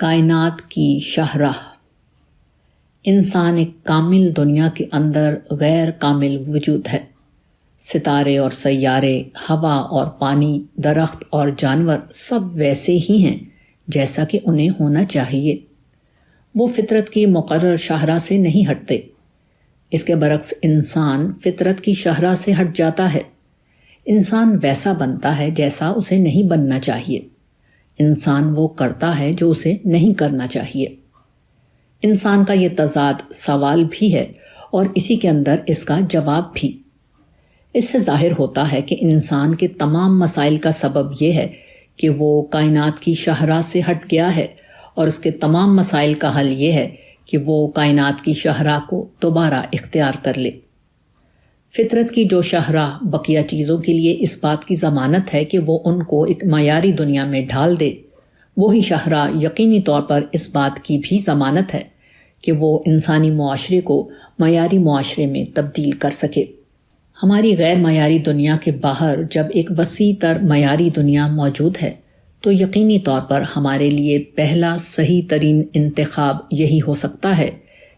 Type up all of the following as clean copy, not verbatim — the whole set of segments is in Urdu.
کائنات کی شاہراہ۔ انسان ایک کامل دنیا کے اندر غیر کامل وجود ہے۔ ستارے اور سیارے، ہوا اور پانی، درخت اور جانور سب ویسے ہی ہیں جیسا کہ انہیں ہونا چاہیے۔ وہ فطرت کی مقرر شاہراہ سے نہیں ہٹتے۔ اس کے برعکس انسان فطرت کی شاہراہ سے ہٹ جاتا ہے۔ انسان ویسا بنتا ہے جیسا اسے نہیں بننا چاہیے۔ انسان وہ کرتا ہے جو اسے نہیں کرنا چاہیے۔ انسان کا یہ تضاد سوال بھی ہے اور اسی کے اندر اس کا جواب بھی۔ اس سے ظاہر ہوتا ہے کہ انسان کے تمام مسائل کا سبب یہ ہے کہ وہ کائنات کی شاہراہ سے ہٹ گیا ہے، اور اس کے تمام مسائل کا حل یہ ہے کہ وہ کائنات کی شاہراہ کو دوبارہ اختیار کر لے۔ فطرت کی جو شاہراہ بقیہ چیزوں کے لیے اس بات کی ضمانت ہے کہ وہ ان کو ایک معیاری دنیا میں ڈھال دے، وہی شاہراہ یقینی طور پر اس بات کی بھی ضمانت ہے کہ وہ انسانی معاشرے کو معیاری معاشرے میں تبدیل کر سکے۔ ہماری غیر معیاری دنیا کے باہر جب ایک وسیع تر معیاری دنیا موجود ہے تو یقینی طور پر ہمارے لیے پہلا صحیح ترین انتخاب یہی ہو سکتا ہے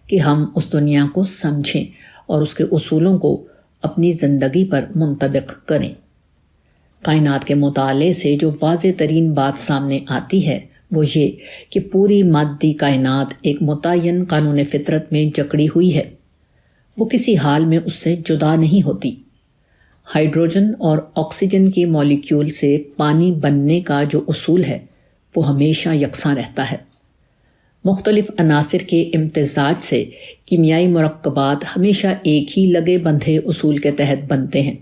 کہ ہم اس دنیا کو سمجھیں اور اس کے اصولوں کو اپنی زندگی پر منطبق کریں۔ کائنات کے مطالعے سے جو واضح ترین بات سامنے آتی ہے وہ یہ کہ پوری مادی کائنات ایک متعین قانون فطرت میں جکڑی ہوئی ہے۔ وہ کسی حال میں اس سے جدا نہیں ہوتی۔ ہائیڈروجن اور آکسیجن کے مالیکیول سے پانی بننے کا جو اصول ہے وہ ہمیشہ یکساں رہتا ہے۔ مختلف عناصر کے امتزاج سے کیمیائی مرکبات ہمیشہ ایک ہی لگے بندھے اصول کے تحت بنتے ہیں۔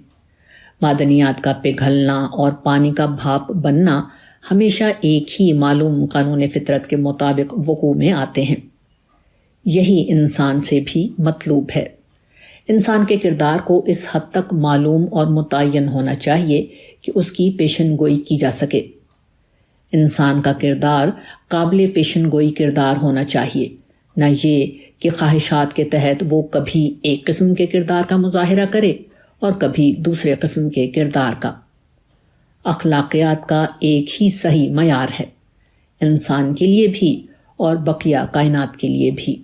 معدنیات کا پگھلنا اور پانی کا بھاپ بننا ہمیشہ ایک ہی معلوم قانون فطرت کے مطابق وقوع میں آتے ہیں۔ یہی انسان سے بھی مطلوب ہے۔ انسان کے کردار کو اس حد تک معلوم اور متعین ہونا چاہیے کہ اس کی پیشن گوئی کی جا سکے۔ انسان کا کردار قابل پیشن گوئی کردار ہونا چاہیے، نہ یہ کہ خواہشات کے تحت وہ کبھی ایک قسم کے کردار کا مظاہرہ کرے اور کبھی دوسرے قسم کے کردار کا۔ اخلاقیات کا ایک ہی صحیح معیار ہے، انسان کے لیے بھی اور بقیہ کائنات کے لیے بھی۔